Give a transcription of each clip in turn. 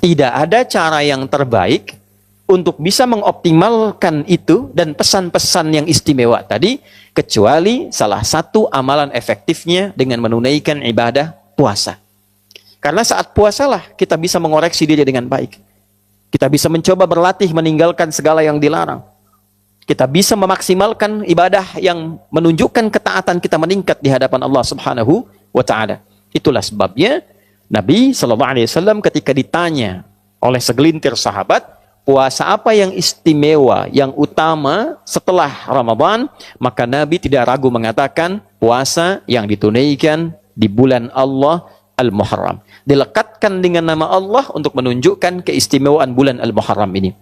Tidak ada cara yang terbaik untuk bisa mengoptimalkan itu dan pesan-pesan yang istimewa tadi, kecuali salah satu amalan efektifnya dengan menunaikan ibadah puasa. Karena saat puasalah kita bisa mengoreksi diri dengan baik. Kita bisa mencoba berlatih meninggalkan segala yang dilarang. Kita bisa memaksimalkan ibadah yang menunjukkan ketaatan kita meningkat di hadapan Allah Subhanahu wa taala. Itulah sebabnya Nabi SAW ketika ditanya oleh segelintir sahabat, puasa apa yang istimewa, yang utama setelah Ramadan, maka Nabi tidak ragu mengatakan puasa yang ditunaikan di bulan Allah Al-Muharram. Dilekatkan dengan nama Allah untuk menunjukkan keistimewaan bulan Al-Muharram ini.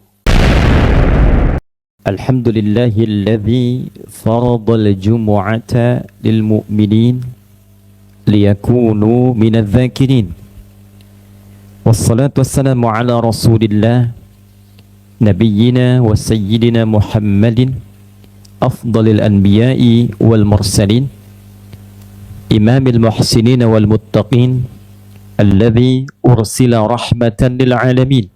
Alhamdulillahilladzi faradal jumu'ata lil mu'minin liyakunu minadz zakirin. Wassalatu wassalamu ala Rasulillah nabiyyina wa sayyidina Muhammadin afdalil anbiya'i wal mursalin imamil muhsinin wal muttaqin alladhi ursila rahmatan lil alamin.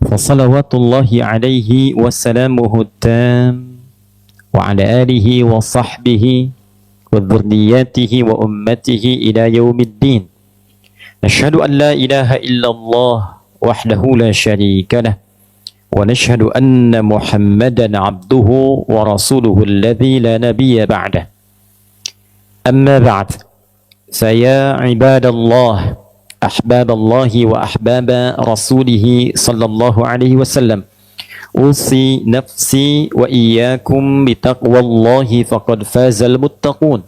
Fassalawatullahi alaihi wassalamuhu tam wa ala alihi wa sahbihi wa dhurriyyatihi wa ummatihi ila yaumiddin. Nashhadu an la ilaha illallah wahdahu la syarika lah wa nashhadu anna Muhammadan abduhu wa rasuluhu alladhi la nabiyya ba'dah. Amma ba'd, saya ibadallah ahbaballahi wa ahbaba rasulih sallallahu alaihi wasallam, usi nafsi wa iyyakum bitaqwallahi faqad fazal muttaqun.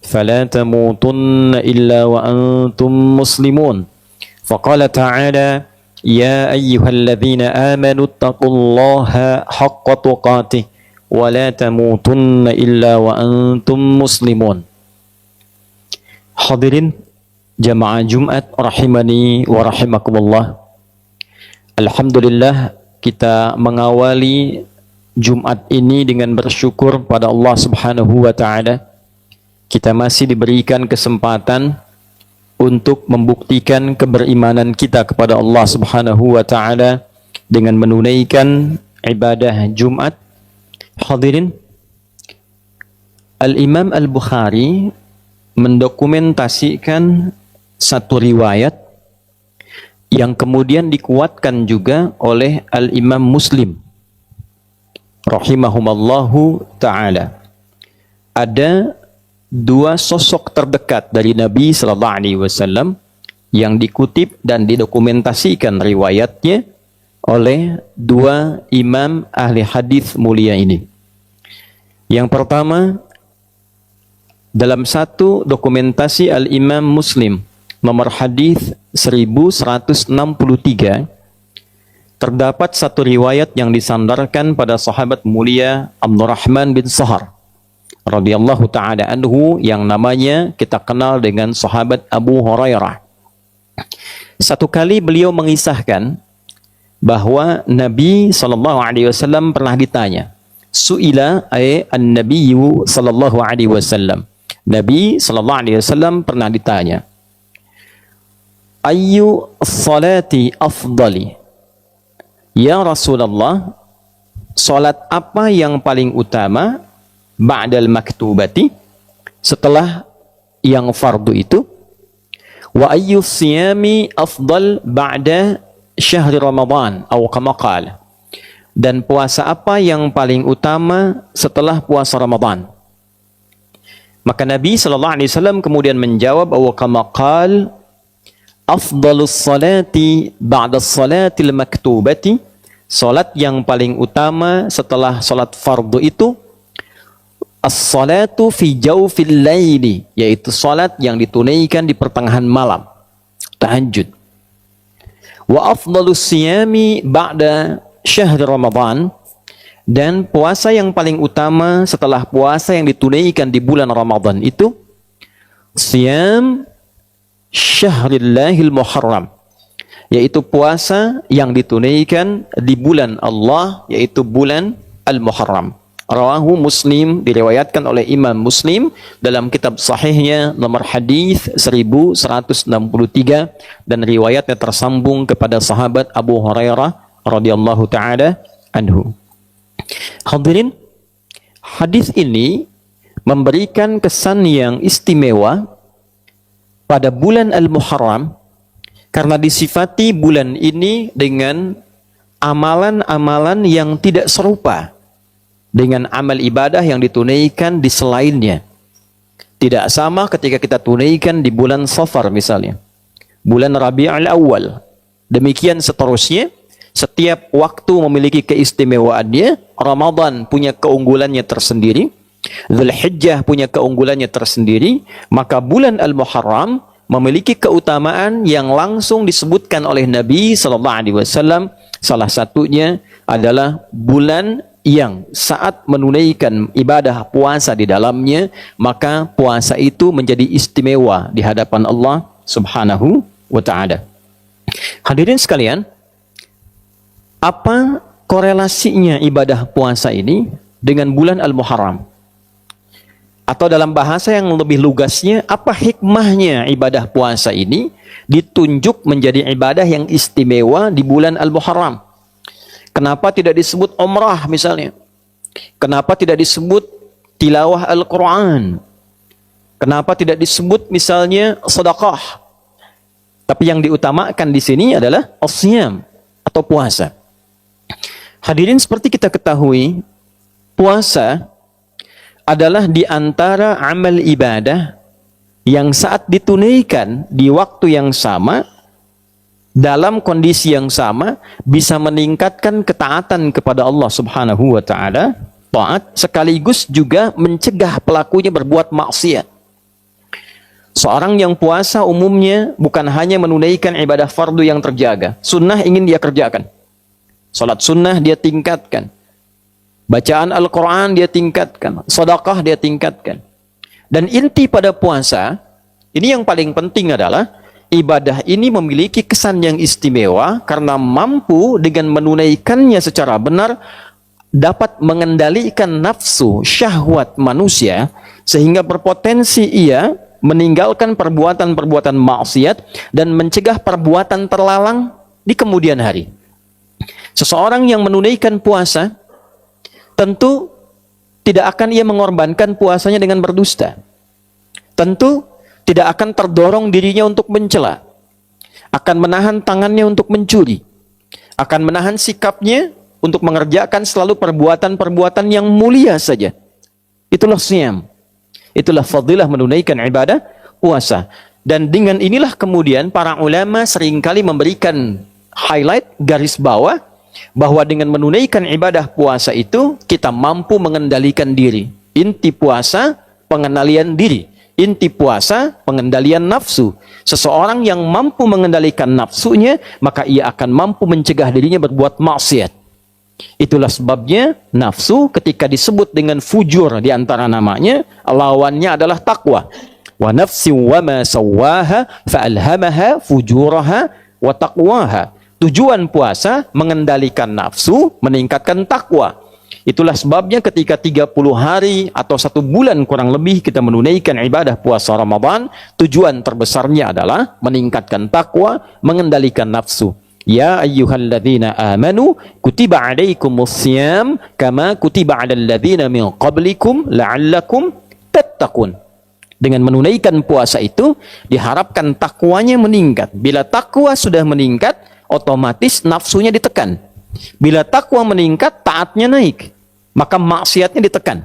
فلا تموتن إلا وأنتم مسلمون. فقال تعالى يا أيها الذين آمنوا اتقوا الله حق تقاته ولا تموتن إلا وأنتم مسلمون. Hadirin jamaah Jumat rahimani wa rahimakumullah. Alhamdulillah, kita mengawali Jumat ini dengan bersyukur pada Allah Subhanahu wa taala. Kita masih diberikan kesempatan untuk membuktikan keberimanan kita kepada Allah Subhanahu wa taala dengan menunaikan ibadah Jumat. Hadirin, Al-Imam Al-Bukhari mendokumentasikan satu riwayat yang kemudian dikuatkan juga oleh Al-Imam Muslim rahimahumallahu taala. Ada dua sosok terdekat dari Nabi sallallahu alaihi wasallam yang dikutip dan didokumentasikan riwayatnya oleh dua imam ahli hadis mulia ini. Yang pertama, dalam satu dokumentasi Al-Imam Muslim nomor hadis 1163 terdapat satu riwayat yang disandarkan pada sahabat mulia Abdurrahman bin Sahar radhiyallahu ta'ala anhu, yang namanya kita kenal dengan sahabat Abu Hurairah. Satu kali beliau mengisahkan bahwa Nabi SAW pernah ditanya, su'ila an-nabiyyu sallallahu alaihi wasallam. Nabi SAW pernah ditanya, ayyu salati afdali? Ya Rasulullah, salat apa yang paling utama ba'dal maktubati, setelah yang fardu itu? Wa ayyu siyami afdal ba'da syahri Ramadan atau kama qala, dan puasa apa yang paling utama setelah puasa Ramadan? Maka Nabi SAW kemudian menjawab, wa kama qala afdalus salati ba'da salatil maktubati, salat yang paling utama setelah salat fardu itu as-salatu fi jawfil laili, yaitu salat yang ditunaikan di pertengahan malam, tahajud. Wa afdalus siyami ba'da syahr Ramadan, dan puasa yang paling utama setelah puasa yang ditunaikan di bulan Ramadan itu siyam syahrillahil muharram, yaitu puasa yang ditunaikan di bulan Allah, yaitu bulan Al-Muharram. Rawahu Muslim, diriwayatkan oleh Imam Muslim dalam kitab sahihnya nomor hadis 1163 dan riwayatnya tersambung kepada sahabat Abu Hurairah radhiyallahu taala anhu. Hadirin, hadis ini memberikan kesan yang istimewa pada bulan Al-Muharram karena disifati bulan ini dengan amalan-amalan yang tidak serupa dengan amal ibadah yang ditunaikan di selainnya. Tidak sama ketika kita tunaikan di bulan Safar misalnya, bulan Rabiul Awal. Demikian seterusnya, setiap waktu memiliki keistimewaannya. Ramadan punya keunggulannya tersendiri, Dzulhijjah punya keunggulannya tersendiri, maka bulan Al-Muharram memiliki keutamaan yang langsung disebutkan oleh Nabi sallallahu alaihi wasallam. Salah satunya adalah bulan yang saat menunaikan ibadah puasa di dalamnya, maka puasa itu menjadi istimewa di hadapan Allah Subhanahu wa taala. Hadirin sekalian, apa korelasinya ibadah puasa ini dengan bulan Al-Muharram? Atau dalam bahasa yang lebih lugasnya, apa hikmahnya ibadah puasa ini ditunjuk menjadi ibadah yang istimewa di bulan Al-Muharram? Kenapa tidak disebut umrah misalnya? Kenapa tidak disebut tilawah Al-Quran? Kenapa tidak disebut misalnya sedekah? Tapi yang diutamakan di sini adalah as-siyam atau puasa. Hadirin, seperti kita ketahui, puasa adalah di antara amal ibadah yang saat ditunaikan di waktu yang sama, dalam kondisi yang sama, bisa meningkatkan ketaatan kepada Allah Subhanahu wa taala, taat sekaligus juga mencegah pelakunya berbuat maksiat. Seorang yang puasa umumnya bukan hanya menunaikan ibadah fardu yang terjaga, sunnah ingin dia kerjakan. Salat sunnah dia tingkatkan. Bacaan Al-Quran dia tingkatkan. Sedekah dia tingkatkan. Dan inti pada puasa, ini yang paling penting adalah ibadah ini memiliki kesan yang istimewa karena mampu dengan menunaikannya secara benar dapat mengendalikan nafsu syahwat manusia sehingga berpotensi ia meninggalkan perbuatan-perbuatan maksiat dan mencegah perbuatan terlarang di kemudian hari. Seseorang yang menunaikan puasa tentu tidak akan ia mengorbankan puasanya dengan berdusta. Tentu tidak akan terdorong dirinya untuk mencela. Akan menahan tangannya untuk mencuri. Akan menahan sikapnya untuk mengerjakan selalu perbuatan-perbuatan yang mulia saja. Itulah siyam. Itulah fadilah menunaikan ibadah puasa. Dan dengan inilah kemudian para ulama seringkali memberikan highlight, garis bawah, bahwa dengan menunaikan ibadah puasa itu kita mampu mengendalikan diri. Inti puasa pengendalian diri. Inti puasa pengendalian nafsu. Seseorang yang mampu mengendalikan nafsunya, maka ia akan mampu mencegah dirinya berbuat maksiat. Itulah sebabnya nafsu ketika disebut dengan fujur di antara namanya, lawannya adalah takwa. Wa nafsi wa ma sawwaha fa'alhamaha fujuraha wa taqwaha. Tujuan puasa mengendalikan nafsu, meningkatkan takwa. Itulah sebabnya ketika 30 hari atau 1 bulan kurang lebih kita menunaikan ibadah puasa Ramadan, tujuan terbesarnya adalah meningkatkan takwa, mengendalikan nafsu. Ya ayyuhalladzina amanu kutiba alaikumus-syiyam kama kutiba 'alal ladzina min qablikum la'allakum tattaqun. Dengan menunaikan puasa itu diharapkan takwanya meningkat. Bila takwa sudah meningkat, otomatis nafsunya ditekan. Bila takwa meningkat, taatnya naik, maka maksiatnya ditekan.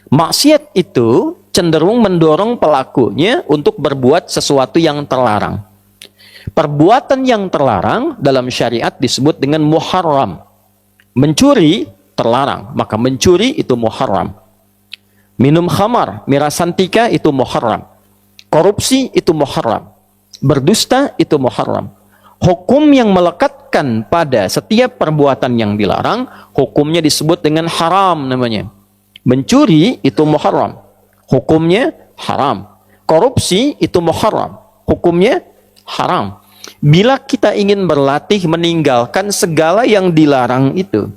Maksiat itu cenderung mendorong pelakunya untuk berbuat sesuatu yang terlarang. Perbuatan yang terlarang dalam syariat disebut dengan muharram. Mencuri terlarang, maka mencuri itu muharram. Minum khamar, miras santika itu muharram. Korupsi itu muharram. Berdusta itu muharram. Hukum yang melekatkan pada setiap perbuatan yang dilarang, hukumnya disebut dengan haram namanya. Mencuri itu muharram, hukumnya haram. Korupsi itu muharram, hukumnya haram. Bila kita ingin berlatih meninggalkan segala yang dilarang itu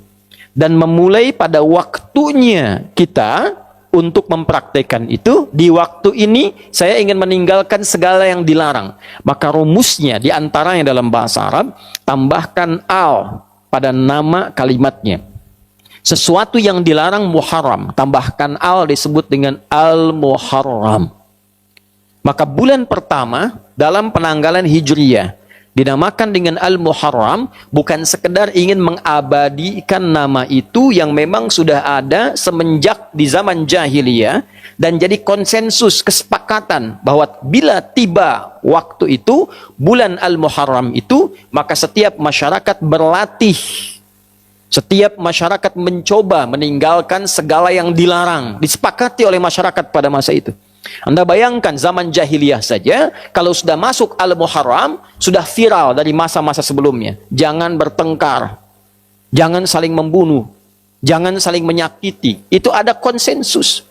dan memulai pada waktu waktunya kita untuk mempraktekkan itu, di waktu ini saya ingin meninggalkan segala yang dilarang. Maka rumusnya di antaranya dalam bahasa Arab, tambahkan al pada nama kalimatnya. Sesuatu yang dilarang muharram, tambahkan al disebut dengan al-muharram. Maka bulan pertama dalam penanggalan Hijriyah dinamakan dengan Al-Muharram bukan sekedar ingin mengabadikan nama itu yang memang sudah ada semenjak di zaman jahiliyah dan jadi konsensus kesepakatan bahwa bila tiba waktu itu bulan Al-Muharram itu maka setiap masyarakat berlatih, setiap masyarakat mencoba meninggalkan segala yang dilarang, disepakati oleh masyarakat pada masa itu. Anda bayangkan zaman jahiliyah saja, kalau sudah masuk Al-Muharram, sudah viral dari masa-masa sebelumnya. Jangan bertengkar, jangan saling membunuh, jangan saling menyakiti. Itu ada konsensus.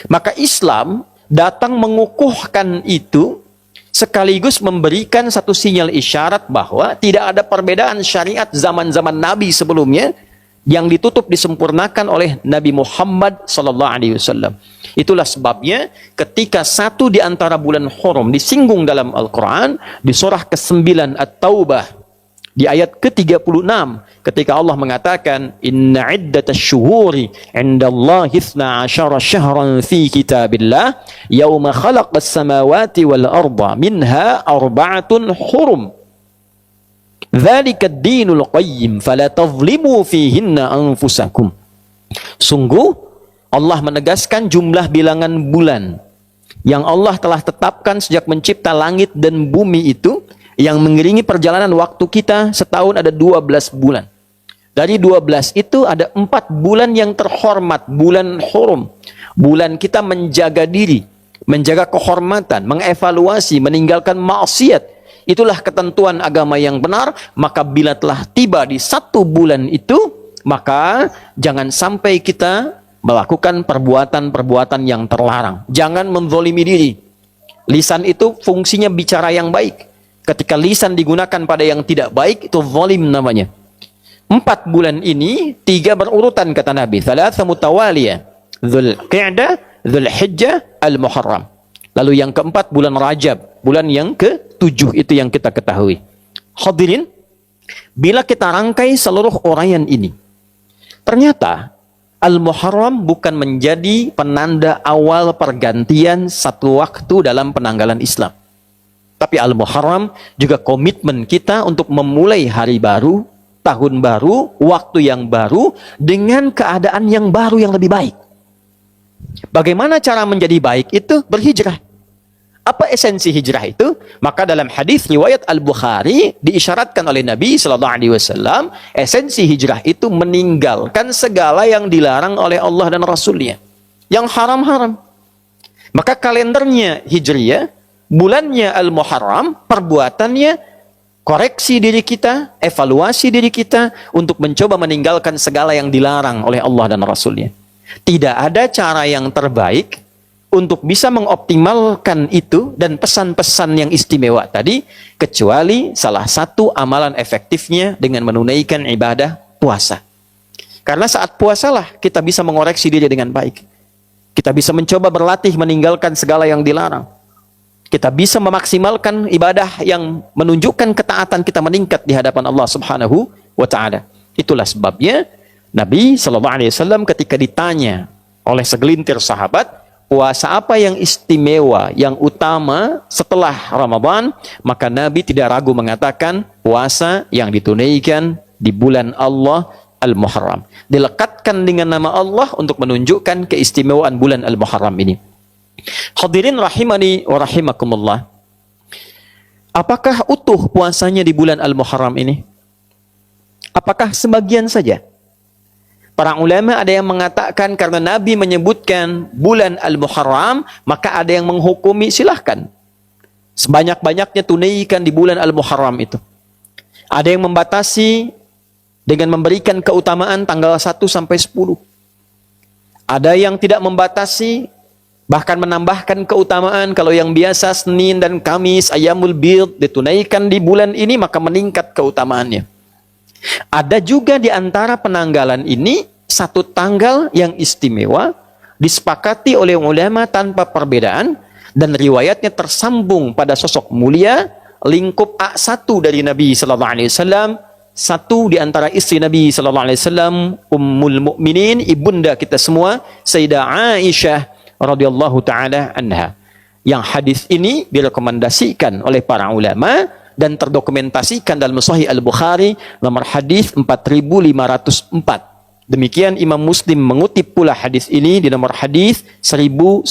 Maka Islam datang mengukuhkan itu, sekaligus memberikan satu sinyal isyarat bahwa tidak ada perbedaan syariat zaman-zaman Nabi sebelumnya yang ditutup disempurnakan oleh Nabi Muhammad SAW. Itulah sebabnya ketika satu di antara bulan Hurum disinggung dalam Al-Quran, di surah ke-9 At-Taubah, di ayat ke-36, ketika Allah mengatakan, Inna iddatash syuhuri indallahi 12 syahran fi kitabillah, yawma khalaqas samawati wal arda, minha arba'atun hurum. Dzalika ad-dinul qayyim fala tadhlimu fihinna anfusakum. Sungguh Allah menegaskan jumlah bilangan bulan yang Allah telah tetapkan sejak mencipta langit dan bumi itu, yang mengiringi perjalanan waktu kita setahun ada 12 bulan. Dari 12 itu ada 4 bulan yang terhormat, bulan Hurum. Bulan kita menjaga diri, menjaga kehormatan, mengevaluasi, meninggalkan maksiat. Itulah ketentuan agama yang benar. Maka bila telah tiba di 1 bulan itu, maka jangan sampai kita melakukan perbuatan-perbuatan yang terlarang. Jangan menzolimi diri. Lisan itu fungsinya bicara yang baik. Ketika lisan digunakan pada yang tidak baik, itu zalim namanya. 4 bulan ini 3 berurutan kata Nabi. Thalatha mutawaliyah. Dzulqa'dah, Dzulhijjah, Al-Muharram. Lalu yang keempat bulan Rajab. Bulan yang ke-7 itu yang kita ketahui. Hadirin, bila kita rangkai seluruh uraian ini, ternyata Al-Muharram bukan menjadi penanda awal pergantian satu waktu dalam penanggalan Islam. Tapi Al-Muharram juga komitmen kita untuk memulai hari baru, tahun baru, waktu yang baru, dengan keadaan yang baru yang lebih baik. Bagaimana cara menjadi baik itu? Berhijrah. Apa esensi hijrah itu? Maka dalam hadis riwayat Al-Bukhari diisyaratkan oleh Nabi SAW, esensi hijrah itu meninggalkan segala yang dilarang oleh Allah dan Rasulnya, yang haram-haram. Maka kalendernya Hijriyah, bulannya Al-Muharram, perbuatannya koreksi diri kita, evaluasi diri kita untuk mencoba meninggalkan segala yang dilarang oleh Allah dan Rasulnya. Tidak ada cara yang terbaik untuk bisa mengoptimalkan itu dan pesan-pesan yang istimewa tadi, kecuali salah satu amalan efektifnya dengan menunaikan ibadah puasa. Karena saat puasalah kita bisa mengoreksi diri dengan baik. Kita bisa mencoba berlatih meninggalkan segala yang dilarang. Kita bisa memaksimalkan ibadah yang menunjukkan ketaatan kita meningkat di hadapan Allah Subhanahu wa Ta'ala. Itulah sebabnya Nabi SAW ketika ditanya oleh segelintir sahabat, puasa apa yang istimewa, yang utama setelah Ramadan, maka Nabi tidak ragu mengatakan puasa yang ditunaikan di bulan Allah Al-Muharram. Dilekatkan dengan nama Allah untuk menunjukkan keistimewaan bulan Al-Muharram ini. Hadirin rahimani wa rahimakumullah. Apakah utuh puasanya di bulan Al-Muharram ini? Apakah sebagian saja? Para ulama ada yang mengatakan karena Nabi menyebutkan bulan Al-Muharram, maka ada yang menghukumi silahkan sebanyak-banyaknya tunaikan di bulan Al-Muharram itu. Ada yang membatasi dengan memberikan keutamaan tanggal 1 sampai 10. Ada yang tidak membatasi, bahkan menambahkan keutamaan. Kalau yang biasa Senin dan Kamis, Ayyamul Bid ditunaikan di bulan ini, maka meningkat keutamaannya. Ada juga di antara penanggalan ini satu tanggal yang istimewa, disepakati oleh ulama tanpa perbedaan, dan riwayatnya tersambung pada sosok mulia, lingkup A1 dari Nabi sallallahu alaihi wasallam, satu di antara istri Nabi sallallahu alaihi wasallam, Ummul Mukminin, ibunda kita semua, Sayyidah Aisyah radhiyallahu taala anha. Yang hadis ini direkomendasikan oleh para ulama dan terdokumentasikan dalam Sahih Al-Bukhari nomor hadis 4504. Demikian Imam Muslim mengutip pula hadis ini di nomor hadis 1125.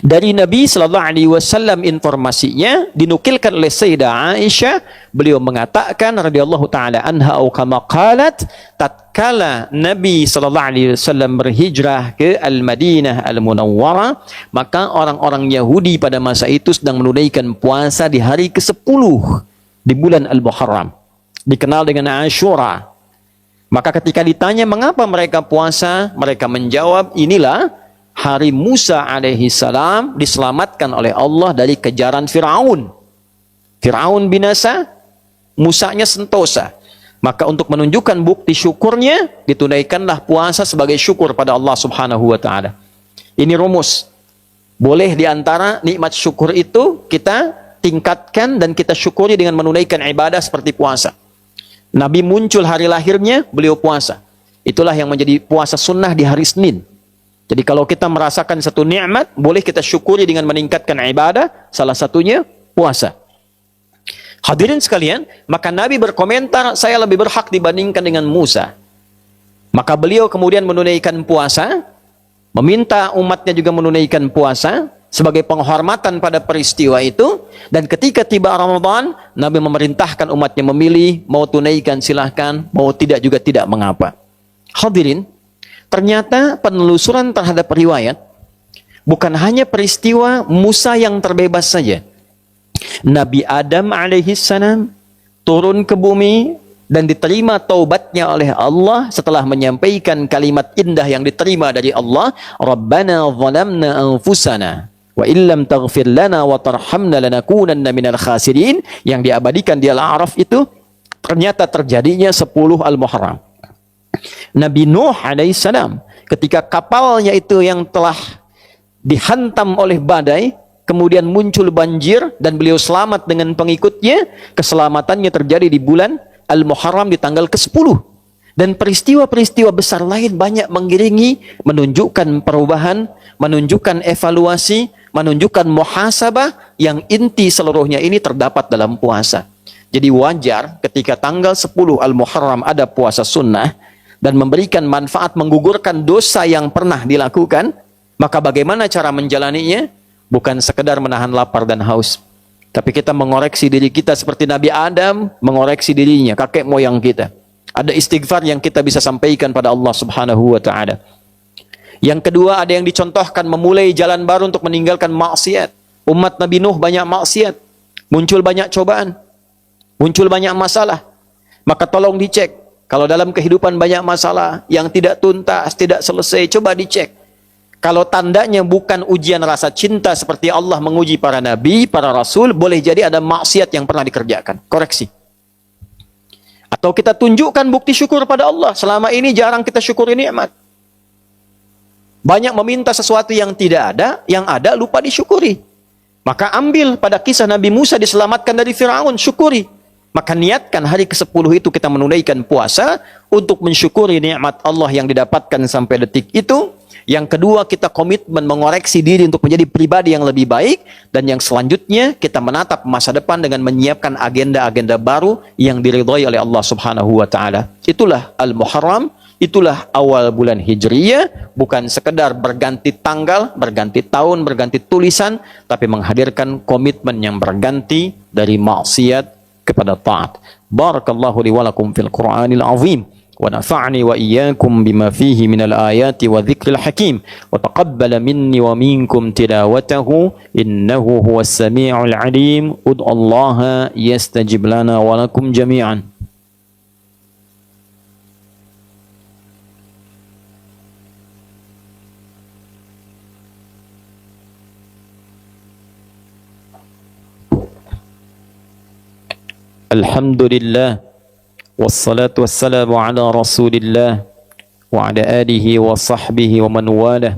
Dari Nabi sallallahu alaihi wasallam informasinya dinukilkan oleh Sayyidah Aisyah, beliau mengatakan radhiyallahu taala anha atau kama qalat, tatkala Nabi sallallahu alaihi wasallam berhijrah ke Al-Madinah Al-Munawwarah, maka orang-orang Yahudi pada masa itu sedang menunaikan puasa di hari ke-10 di bulan Al-Muharram, dikenal dengan Ashura. Maka ketika ditanya mengapa mereka puasa, mereka menjawab, inilah hari Musa alaihi salam diselamatkan oleh Allah dari kejaran Firaun. Firaun binasa, Musanya sentosa. Maka untuk menunjukkan bukti syukurnya, ditunaikanlah puasa sebagai syukur pada Allah Subhanahu wa taala. Ini rumus. Boleh diantara nikmat syukur itu kita tingkatkan dan kita syukuri dengan menunaikan ibadah seperti puasa. Nabi muncul hari lahirnya, beliau puasa. Itulah yang menjadi puasa sunnah di hari Senin. Jadi kalau kita merasakan satu nikmat, boleh kita syukuri dengan meningkatkan ibadah, salah satunya puasa. Hadirin sekalian, maka Nabi berkomentar, saya lebih berhak dibandingkan dengan Musa. Maka beliau kemudian menunaikan puasa, meminta umatnya juga menunaikan puasa, sebagai penghormatan pada peristiwa itu, dan ketika tiba Ramadan, Nabi memerintahkan umatnya memilih, mau tunaikan silahkan, mau tidak juga tidak mengapa. Hadirin, ternyata penelusuran terhadap riwayat bukan hanya peristiwa Musa yang terbebas saja. Nabi Adam alaihi salam turun ke bumi dan diterima taubatnya oleh Allah setelah menyampaikan kalimat indah yang diterima dari Allah, Rabbana zalamna anfusana wa illam taghfir lana wa tarhamna lanakunanna minal khasirin, yang diabadikan di Al-A'raf itu. Ternyata terjadinya 10 Al-Muharram. Nabi Nuh alaihissalam ketika kapalnya itu yang telah dihantam oleh badai, kemudian muncul banjir dan beliau selamat dengan pengikutnya, keselamatannya terjadi di bulan Al-Muharram di tanggal ke-10. Dan peristiwa-peristiwa besar lain banyak mengiringi, menunjukkan perubahan, menunjukkan evaluasi, menunjukkan muhasabah, yang inti seluruhnya ini terdapat dalam puasa. Jadi wajar ketika tanggal 10 Al-Muharram ada puasa sunnah dan memberikan manfaat menggugurkan dosa yang pernah dilakukan, maka bagaimana cara menjalaninya? Bukan sekedar menahan lapar dan haus, tapi kita mengoreksi diri kita seperti Nabi Adam mengoreksi dirinya, kakek moyang kita. Ada istighfar yang kita bisa sampaikan pada Allah Subhanahu wa taala. Yang kedua, ada yang dicontohkan memulai jalan baru untuk meninggalkan maksiat. Umat Nabi Nuh banyak maksiat, muncul banyak cobaan, muncul banyak masalah. Maka tolong dicek. Kalau dalam kehidupan banyak masalah yang tidak tuntas, tidak selesai, coba dicek. Kalau tandanya bukan ujian rasa cinta seperti Allah menguji para nabi, para rasul, boleh jadi ada maksiat yang pernah dikerjakan. Koreksi. Atau kita tunjukkan bukti syukur pada Allah. Selama ini jarang kita syukuri nikmat. Banyak meminta sesuatu yang tidak ada, yang ada lupa disyukuri. Maka ambil pada kisah Nabi Musa diselamatkan dari Firaun, syukuri. Maka niatkan hari ke-10 itu kita menunaikan puasa untuk mensyukuri nikmat Allah yang didapatkan sampai detik itu. Yang kedua, kita komitmen mengoreksi diri untuk menjadi pribadi yang lebih baik. Dan yang selanjutnya, kita menatap masa depan dengan menyiapkan agenda-agenda baru yang diridhai oleh Allah Subhanahu wa taala. Itulah Al-Muharram, itulah awal bulan Hijriyah, bukan sekedar berganti tanggal, berganti tahun, berganti tulisan, tapi menghadirkan komitmen yang berganti dari maksiat kepada taat. Barakallahu li wa lakum fil Qur'anil azim wa nafa'ni wa iyyakum bima fihi minal ayati wa dzikril hakim wa taqabbala minni wa minkum tilawatahu innahu huwas samiul alim. Ud'ullaha yastajib lana wa lakum jami'an. Alhamdulillah والصلاة والسلام على رسول الله وعلى آله وصحبه ومن والاه.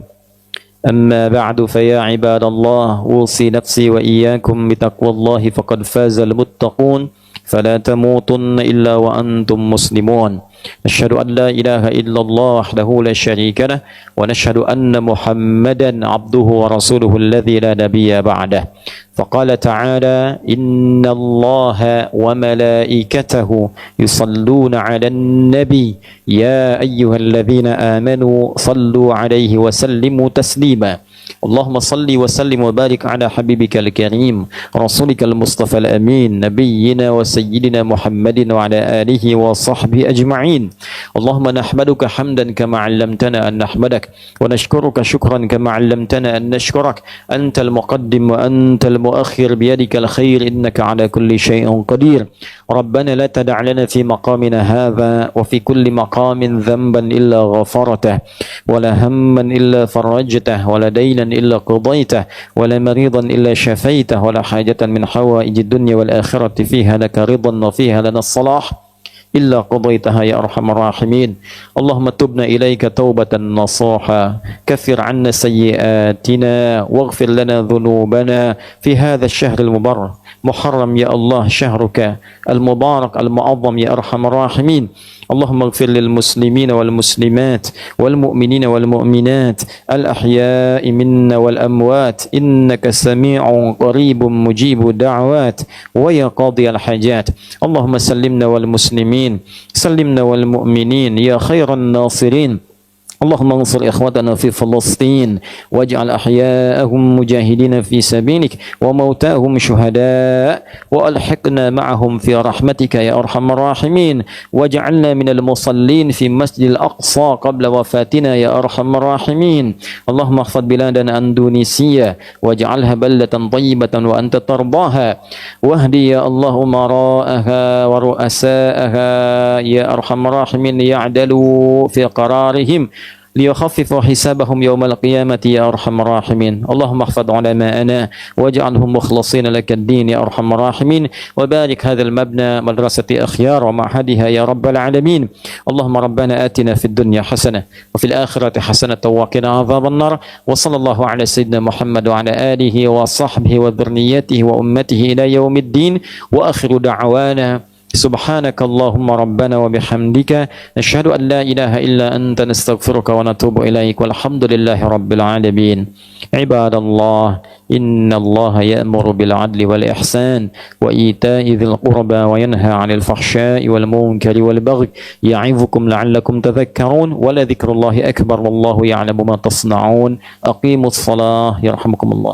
أما بعد فيا عباد الله أوصي نفسي وإياكم بتقوى الله فقد فاز المتقون فلا تموتن إلا وأنتم مسلمون. نشهد أن لا إله إلا الله وحده لا شريك له ونشهد أن محمدا عبده ورسوله الذي لا نبي بعده. فقال تعالى إن الله وملائكته يصلون على النبي يا أيها الذين آمنوا صلوا عليه وسلموا تسليما. اللهم صل وسلم وبارك على حبيبك الكريم رسولك المصطفى الأمين نبينا وسيدنا محمد وعلى آله وصحبه أجمعين. اللهم نحمدك حمدا كما علمتنا أن نحمدك ونشكرك شكرا كما علمتنا أن نشكرك. أنت المقدم وأنت المؤخر بيدك الخير إنك على كل شيء قدير. ربنا لا تدع لنا في مقامنا هذا وفي كل مقام ذنبا إلا غفرته ولا هما إلا فرجته ولا دينا إلا قضيته ولا مريضا إلا شفيته ولا حاجة من حوائج الدنيا والآخرة فيها لك رضا وفيها لنا الصلاح إلا قضيتها يا أرحم الراحمين. اللهم تبنا إليك توبة نصوحا كفر عنا سيئاتنا واغفر لنا ذنوبنا في هذا الشهر المبارك محرم يا الله شهرك المبارك المعظم يا أرحم الراحمين. اللهم اغفر للمسلمين والمسلمات والمؤمنين والمؤمنات الأحياء منا والأموات إنك سميع قريب مجيب الدعوات ويا قاضي الحاجات. اللهم سلمنا والمسلمين سلمنا والمؤمنين يا خير الناصرين. اللهم انصر إخوتنا في فلسطين واجعل أحياءهم مجاهدين في سبيلك وموتاهم شهداء وألحقنا معهم في رحمتك يا أرحم الراحمين. واجعلنا من المصلين في مسجد الأقصى قبل وفاتنا يا أرحم الراحمين. اللهم احفظ بلادنا أندونيسيا واجعلها بلدة طيبة وأنت ترضاها واهدي يا الله أمراءها ورؤساءها يا أرحم الراحمين يعدلوا في قرارهم ليخففوا حسابهم يوم القيامة يا أرحم الراحمين. اللهم احفظ علماءنا واجعلهم مخلصين لك الدين يا أرحم الراحمين. وبارك هذا المبنى مدرسة أخيار ومعهدها يا رب العالمين. اللهم ربنا آتنا في الدنيا حسنة وفي الآخرة حسنة وقنا عذاب النار. وصلى الله على سيدنا محمد وعلى آله وصحبه وذريته وأمته إلى يوم الدين. وآخر دعوانا سبحانك اللهم ربنا وبحمدك نشهد أن لا إله إلا أنت نستغفرك ونتوب إليك والحمد لله رب العالمين. عباد الله إن الله يأمر بالعدل والإحسان وإيتاء ذي القربى وينهى عن الفحشاء والمنكر والبغي يعظكم لعلكم تذكرون ولذكر الله أكبر والله يعلم ما تصنعون. أقيموا الصلاة يرحمكم الله.